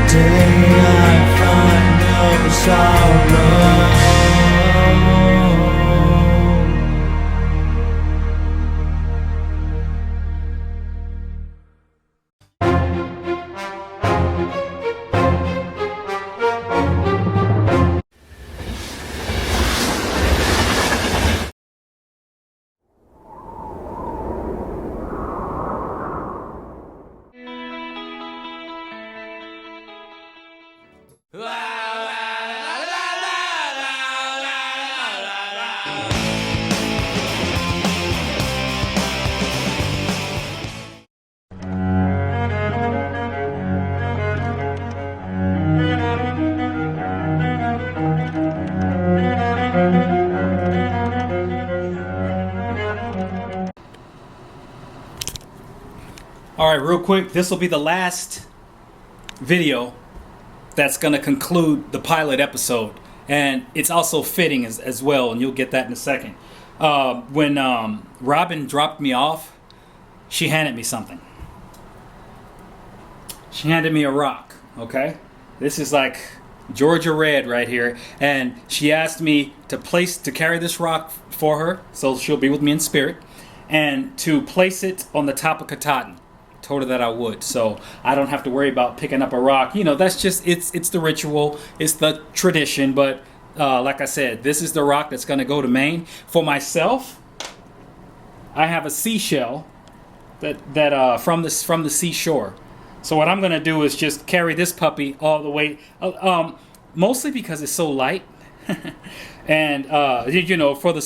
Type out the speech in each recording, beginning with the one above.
day I find no sorrow. All right, real quick, this will be the last video that's going to conclude the pilot episode. And it's also fitting as well, and you'll get that in a second. When Robin dropped me off, she handed me something. She handed me a rock, okay? This is like Georgia red right here. And she asked me to carry this rock for her, so she'll be with me in spirit, and to place it on the top of Katahdin. Told her that I would, so I don't have to worry about picking up a rock. You know, that's just it's the ritual, it's the tradition. But like I said, this is the rock that's going to go to Maine. For myself, I have a seashell that from the seashore. So what I'm going to do is just carry this puppy all the way, mostly because it's so light, and you know, for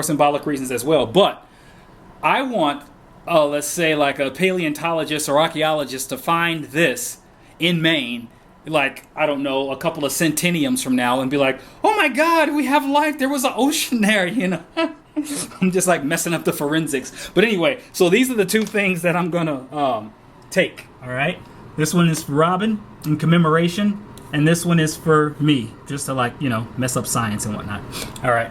symbolic reasons as well. But I want, let's say, like a paleontologist or archaeologist to find this in Maine, like, I don't know, a couple of centenniums from now, and be like, oh my God, we have life. There was an ocean there, you know. I'm just like messing up the forensics. But anyway, so these are the two things that I'm gonna take. All right, this one is for Robin in commemoration, and this one is for me, just to, like, you know, mess up science and whatnot. All right.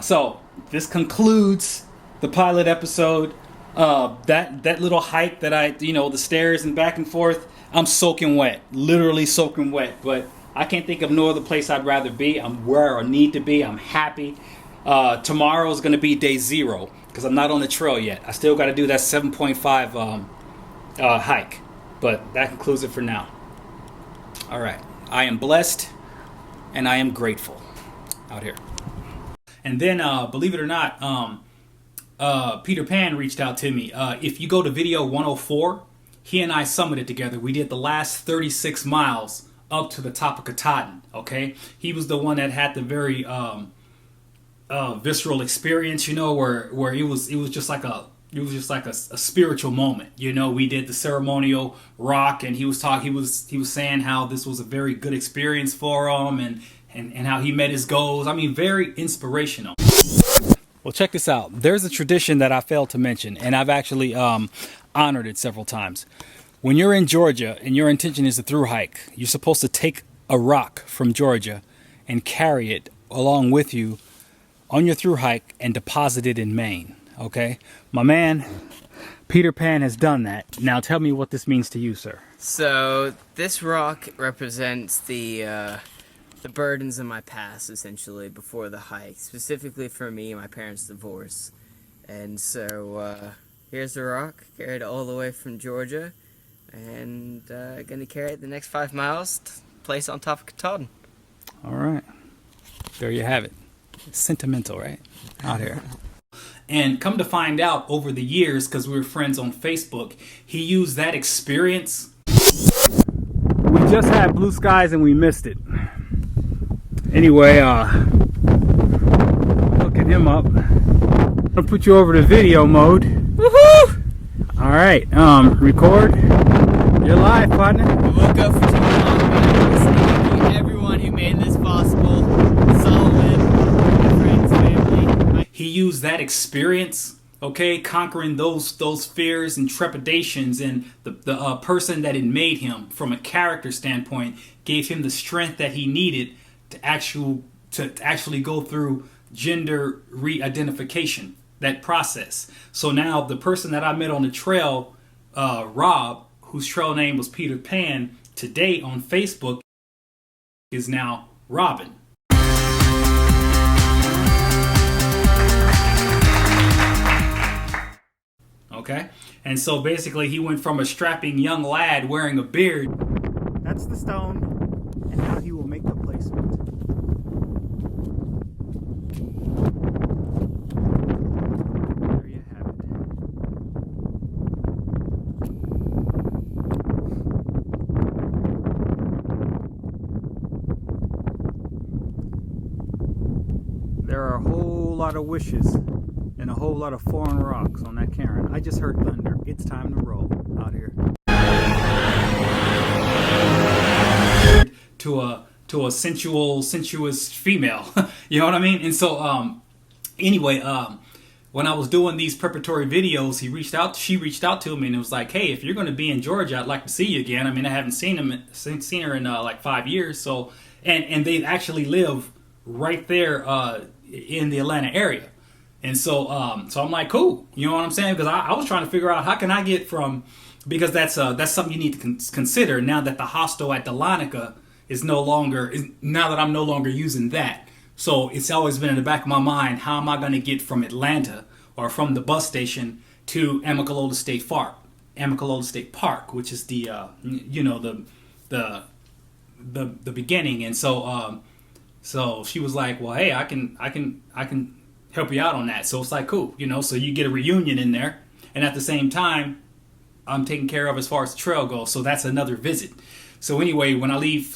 So this concludes the pilot episode. That little hike that I, you know, the stairs and back and forth, I'm soaking wet, literally soaking wet. But I can't think of no other place I'd rather be. I'm where I need to be. I'm happy. Tomorrow is going to be day 0 because I'm not on the trail yet. I still got to do that 7.5 hike. But that concludes it for now. All right. I am blessed and I am grateful out here. And then, believe it or not, Peter Pan reached out to me. If you go to video 104, he and I summited together. We did the last 36 miles up to the top of Katahdin. Okay, he was the one that had the very visceral experience, you know, where it was just like a spiritual moment. You know, we did the ceremonial rock, and he was saying how this was a very good experience for him, and how he met his goals. I mean, very inspirational. Well, check this out. There's a tradition that I failed to mention, and I've actually honored it several times. When you're in Georgia and your intention is a thru hike, you're supposed to take a rock from Georgia and carry it along with you on your thru hike and deposit it in Maine. Okay? My man, Peter Pan, has done that. Now tell me what this means to you, sir. So this rock represents the burdens of my past, essentially, before the hike. Specifically for me, my parents' divorce. And so, here's the rock, carried all the way from Georgia, and gonna carry it the next 5 miles, place on top of Katahdin. All right. There you have it. It's sentimental, right? Out here. And come to find out, over the years, because we were friends on Facebook, he used that experience. We just had blue skies and we missed it. Anyway, hooking him up. I'm gonna put you over to video mode. Woohoo! All right, record. You're live, partner. We won't go for too long, but I want to say thank you to everyone who made this possible. Solid, friends, family. He used that experience, okay, conquering those fears and trepidations, and the person that it made him, from a character standpoint, gave him the strength that he needed to actually go through gender re-identification, that process. So now the person that I met on the trail, Rob, whose trail name was Peter Pan, today on Facebook is now Robin. Okay? And so basically he went from a strapping young lad wearing a beard. That's the stone, and now he will make the placement. There you have it. There are a whole lot of wishes and a whole lot of foreign rocks on that cairn. I just heard thunder. It's time to roll out here. To a sensuous female. You know what I mean? And so anyway, when I was doing these preparatory videos, she reached out to me and it was like, hey, if you're going to be in Georgia, I'd like to see you again. I mean, I haven't seen her in like 5 years. So and they actually live right there in the Atlanta area. And so I'm like, cool, you know what I'm saying? Because I was trying to figure out how can I get from, because that's something you need to consider now that the hostel at Dahlonega is now that I'm no longer using that. So it's always been in the back of my mind, how am I going to get from Atlanta or from the bus station to Amicalola State Park, which is the the beginning. And so she was like, well, hey, I can help you out on that. So it's like, cool, so you get a reunion in there, and at the same time I'm taken care of as far as the trail goes. So that's another visit. So anyway, when I leave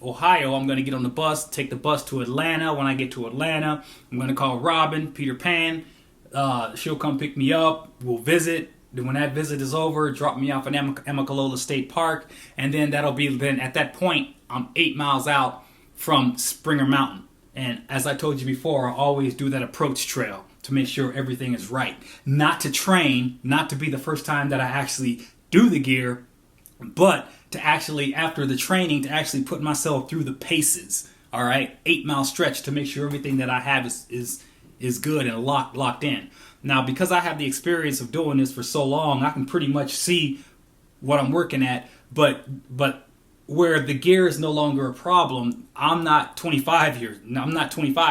Ohio, I'm going to get on the bus, take the bus to Atlanta. When I get to Atlanta, I'm going to call Robin, Peter Pan. She'll come pick me up. We'll visit. Then when that visit is over, drop me off at Amicalola State Park. And then then at that point, I'm 8 miles out from Springer Mountain. And as I told you before, I always do that approach trail to make sure everything is right. Not to train, not to be the first time that I actually do the gear, but to actually, after the training, to actually put myself through the paces. All right, 8 mile stretch to make sure everything that I have is good and locked in. Now, because I have the experience of doing this for so long, I can pretty much see what I'm working at. But where the gear is no longer a problem, I'm not 25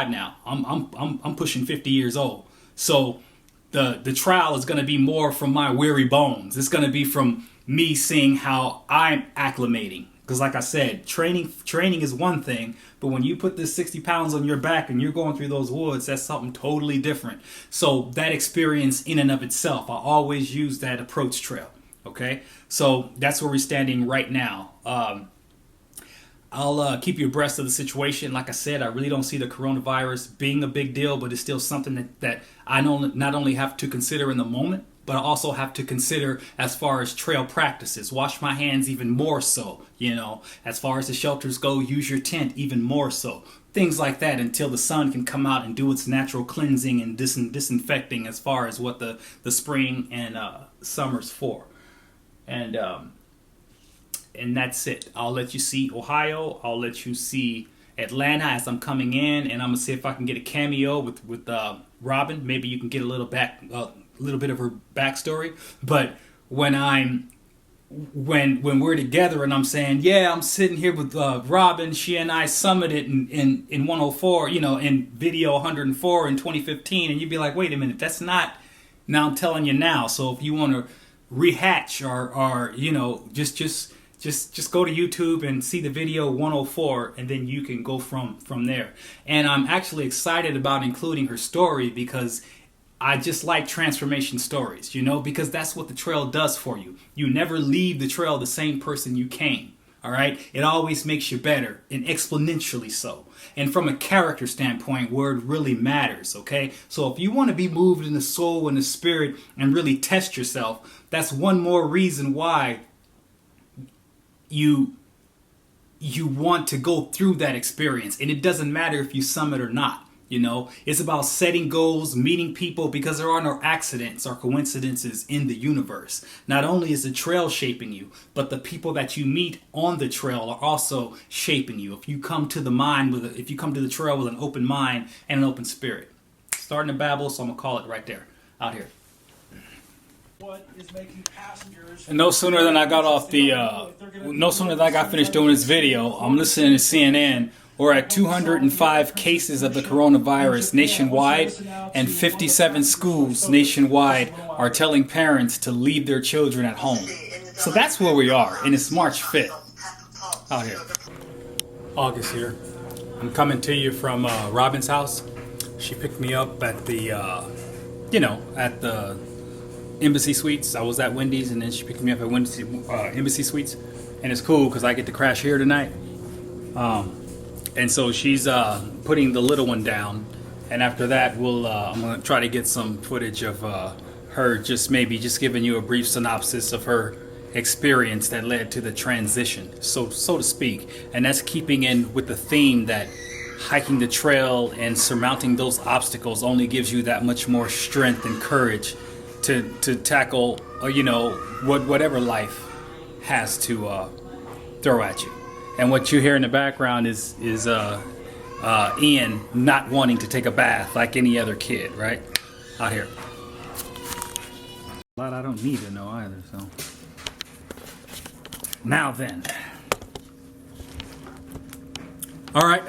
now. I'm pushing 50 years old. So the trial is going to be more from my weary bones. It's going to be from me seeing how I'm acclimating. Because like I said, training is one thing, but when you put this 60 pounds on your back and you're going through those woods, that's something totally different. So that experience in and of itself, I always use that approach trail. Okay, so that's where we're standing right now. I'll keep you abreast of the situation. Like I said, I really don't see the coronavirus being a big deal, but it's still something that I not only have to consider in the moment, but I also have to consider as far as trail practices. Wash my hands even more so, as far as the shelters go, use your tent even more so. Things like that until the sun can come out and do its natural cleansing and disinfecting as far as what the spring and summer's for. And that's it. I'll let you see Ohio. I'll let you see Atlanta as I'm coming in, and I'm gonna see if I can get a cameo with Robin. Maybe you can get a little bit of her backstory. But when we're together and I'm saying, yeah, I'm sitting here with Robin, she and I summited in 104, in video 104 in 2015, and you'd be like, wait a minute, that's not. Now I'm telling you now. So if you want to rehatch or just go to YouTube and see the video 104, and then you can go from there. And I'm actually excited about including her story because I just like transformation stories, because that's what the trail does for you. You never leave the trail the same person you came. All right. It always makes you better, and exponentially so. And from a character standpoint, where it really matters. OK, so if you want to be moved in the soul and the spirit and really test yourself, that's one more reason why you want to go through that experience. And it doesn't matter if you summit or not. It's about setting goals, meeting people, because there are no accidents or coincidences in the universe. Not only is the trail shaping you, but the people that you meet on the trail are also shaping you. If you come to the trail with an open mind and an open spirit. Starting to babble, so I'm gonna call it right there, out here. And no sooner than I got off the, no sooner than I got finished doing this video, I'm listening to CNN. We're at 205 cases of the coronavirus nationwide, and 57 schools nationwide are telling parents to leave their children at home. So that's where we are, and it's March 5th out here. August here. I'm coming to you from Robin's house. She picked me up at the, at the Embassy Suites. I was at Wendy's, and then she picked me up at Embassy Suites, and it's cool because I get to crash here tonight. And so she's putting the little one down, and after that, I'm gonna try to get some footage of her just giving you a brief synopsis of her experience that led to the transition, so to speak. And that's keeping in with the theme that hiking the trail and surmounting those obstacles only gives you that much more strength and courage to tackle, whatever life has to throw at you. And what you hear in the background is Ian not wanting to take a bath like any other kid, right? Out here. A lot I don't need to know either, so. Now then. All right,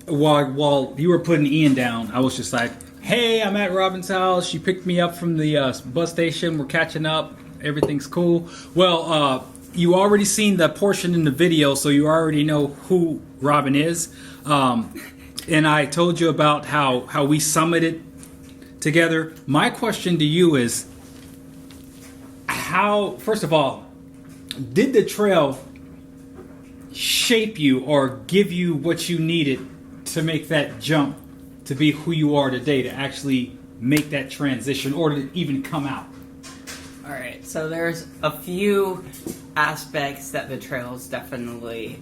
while you were putting Ian down, I was just like, hey, I'm at Robin's house. She picked me up from the bus station. We're catching up. Everything's cool. Well, you already seen the portion in the video, so you already know who Robin is. And I told you about how we summited together. My question to you is, first of all, did the trail shape you or give you what you needed to make that jump to be who you are today, to actually make that transition or to even come out? All right, so there's a few aspects that the trails definitely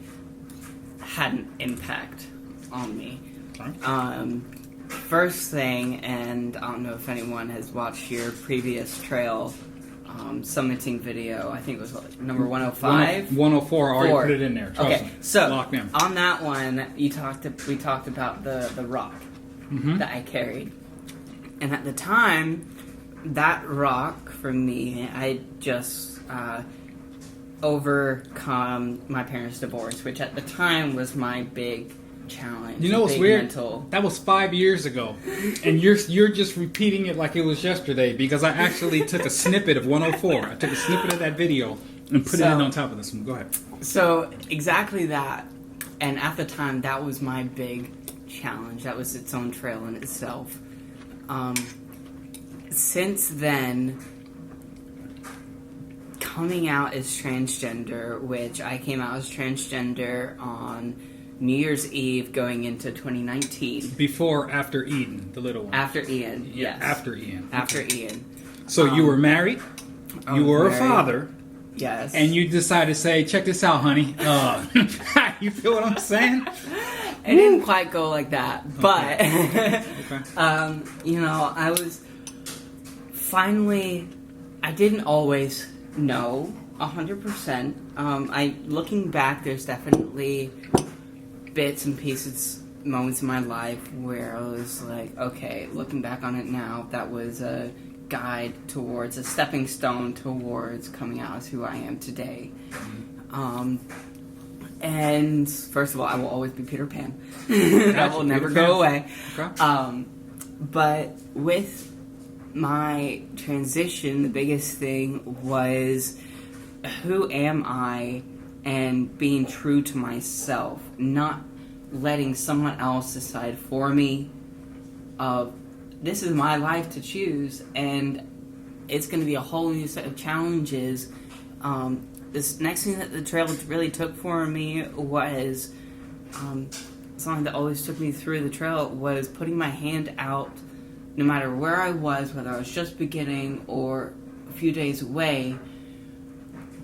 had an impact on me. Okay. First thing, and I don't know if anyone has watched your previous trail summiting video. I think it was number 105? 104, I already put it in there. Trust Okay, me. so Locked in. on that one, we talked about the rock that I carried. And at the time, that rock for me, I just overcome my parents' divorce, which at the time was my big challenge. You know what's weird? Mental. That was 5 years ago, and you're just repeating it like it was yesterday, because I actually took a snippet of 104. I took a snippet of that video and put it in on top of this one. Go ahead. So exactly that, and at the time that was my big challenge. That was its own trail in itself. Since then, coming out as transgender, which I came out as transgender on New Year's Eve going into 2019. Before, after Eden, the little one. After Ian, yes. After Ian. After Ian. So you were married, you were a father, yes, and you decided to say, check this out, honey. You feel what I'm saying? It didn't quite go like that, but, Okay. I was finally, I didn't always know 100%. Looking back, there's definitely bits and pieces, moments in my life where I was like, okay, looking back on it now, that was a guide towards, a stepping stone towards coming out as who I am today. And first of all, I will always be Peter Pan. That will never go away. Okay. But with my transition, the biggest thing was, who am I, and being true to myself, not letting someone else decide for me. This is my life to choose, and it's going to be a whole new set of challenges. This next thing that the trail really took for me was something that always took me through the trail was putting my hand out, no matter where I was, whether I was just beginning or a few days away,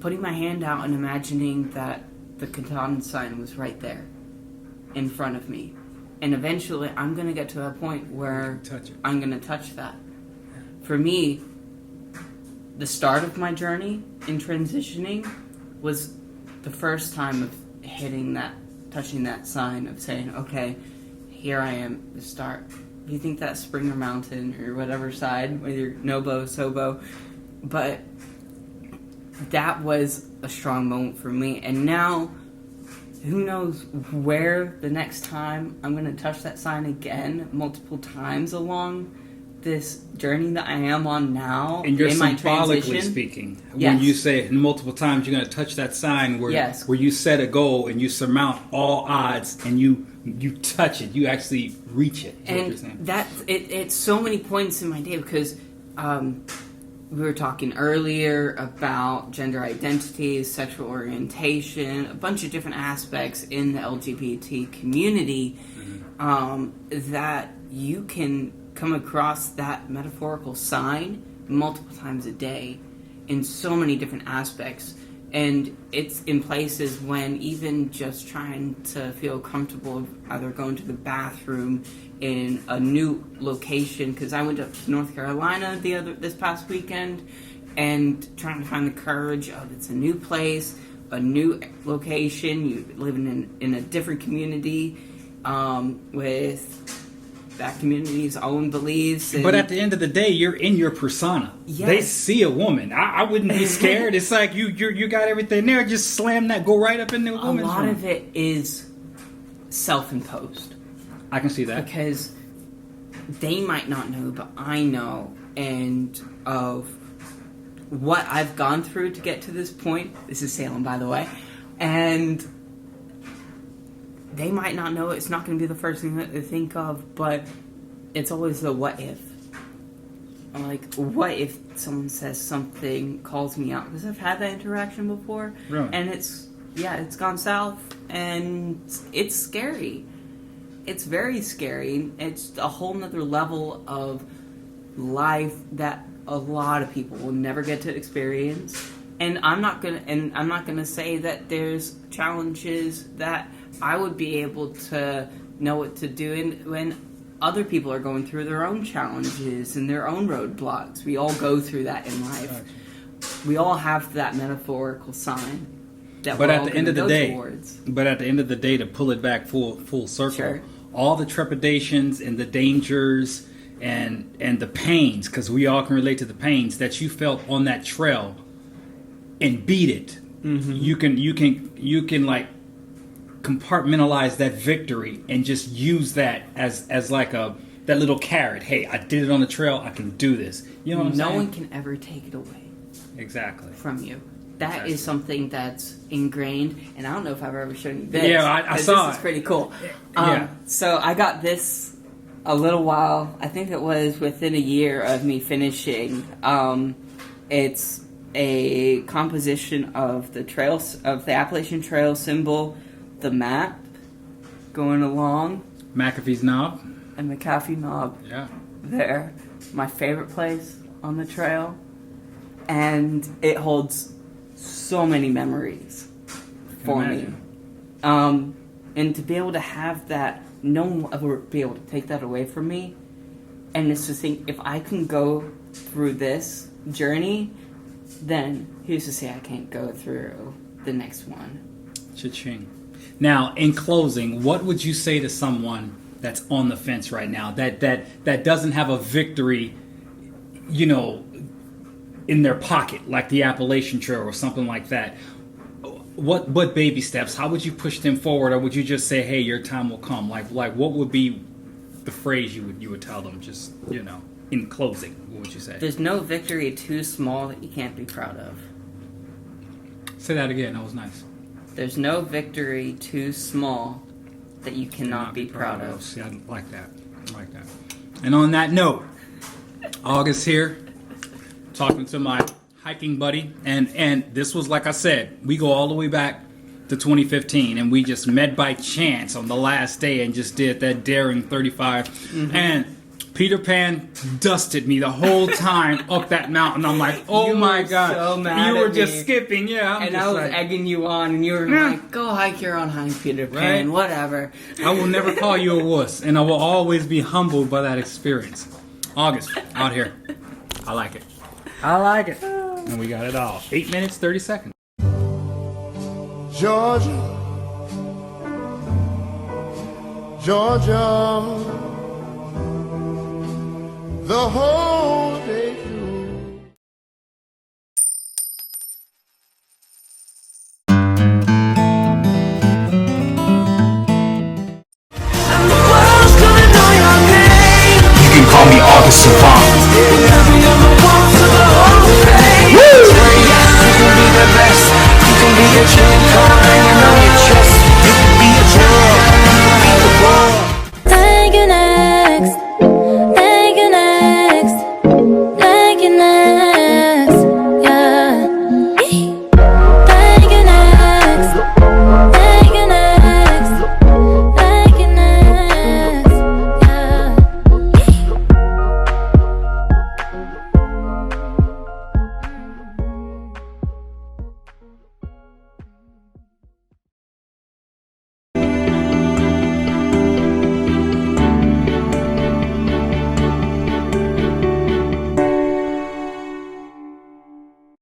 putting my hand out and imagining that the Katan sign was right there in front of me. And eventually I'm going to get to a point where I'm going to touch that. For me, the start of my journey in transitioning was the first time of touching that sign of saying, okay, here I am, the start. If you think that Springer Mountain or whatever side, whether you're Nobo, Sobo, But that was a strong moment for me. And now, who knows where the next time I'm going to touch that sign again multiple times along this journey that I am on now. And you're in my symbolically transition. speaking. Yes. When you say multiple times you're going to touch that sign where, Yes. where you set a goal and you surmount all odds and you touch it. You actually reach it. Is what you're saying. And that it's so many points in my day because we were talking earlier about gender identity, sexual orientation, a bunch of different aspects in the LGBT community that you can come across that metaphorical sign multiple times a day in so many different aspects. And it's in places when even just trying to feel comfortable either going to the bathroom in a new location, because I went up to North Carolina this past weekend, and trying to find the courage of it's a new place, a new location, you living in a different community with that community's own beliefs. But at the end of the day, you're in your persona. Yes. They see a woman. I wouldn't be scared. It's like you got everything there. Just slam that. Go right up in the woman's A lot room. of it is self-imposed. I can see that. Because they might not know, but I know, and of what I've gone through to get to this point. This is Salem, by the way. And they might not know. It's not going to be the first thing that they think of, but it's always the what if. Like, what if someone says something, calls me out? Because I've had that interaction before. Really? And it's gone south, and it's scary. It's very scary. It's a whole nother level of life that a lot of people will never get to experience. And I'm not gonna say that there's challenges that I would be able to know what to do when other people are going through their own challenges and their own roadblocks. We all go through that in life. We all have that metaphorical sign that But we're at all the end of the gonna day, go towards. but at the end of the day, to pull it back full circle, Sure. all the trepidations and the dangers and the pains, because we all can relate to the pains that you felt on that trail, and beat it. Mm-hmm. You can like compartmentalize that victory and just use that as like that little carrot. Hey, I did it on the trail. I can do this. You know what I'm saying? No one can ever take it away Exactly. from you. That Exactly. is something that's ingrained, and I don't know if I've ever shown you this. Yeah, I saw This is it. pretty cool. Yeah. So I got this a little while. I think it was within a year of me finishing. It's a composition of the trails of the Appalachian Trail symbol, the map going along, McAfee's knob. and the McAfee knob. Yeah. There, my favorite place on the trail, and it holds so many memories for me. And to be able to have that, no one will ever be able to take that away from me. And it's to think, if I can go through this journey, then who's to say I can't go through the next one? Cha-ching. Now, in closing, what would you say to someone that's on the fence right now, that doesn't have a victory, in their pocket, like the Appalachian Trail or something like that? What baby steps? How would you push them forward, or would you just say, "Hey, your time will come"? Like what would be the phrase you would tell them? Just in closing, what would you say? There's no victory too small that you can't be proud of. Say that again. That was nice. There's no victory too small that you cannot be proud of. See, I like that. And on that note, August here, talking to my hiking buddy, and this was, like I said, we go all the way back to 2015, and we just met by chance on the last day and just did that daring 35. Mm-hmm. And Peter Pan dusted me the whole time up that mountain. I'm like, oh my God. So mad you were at just me. skipping, yeah. And I was egging you on, and you were like, go hike your own hike, Peter Pan, Right. whatever. I will never call you a wuss, and I will always be humbled by that experience. August, out here. I like it. And we got it all. 8 minutes, 30 seconds. Georgia, Georgia, the whole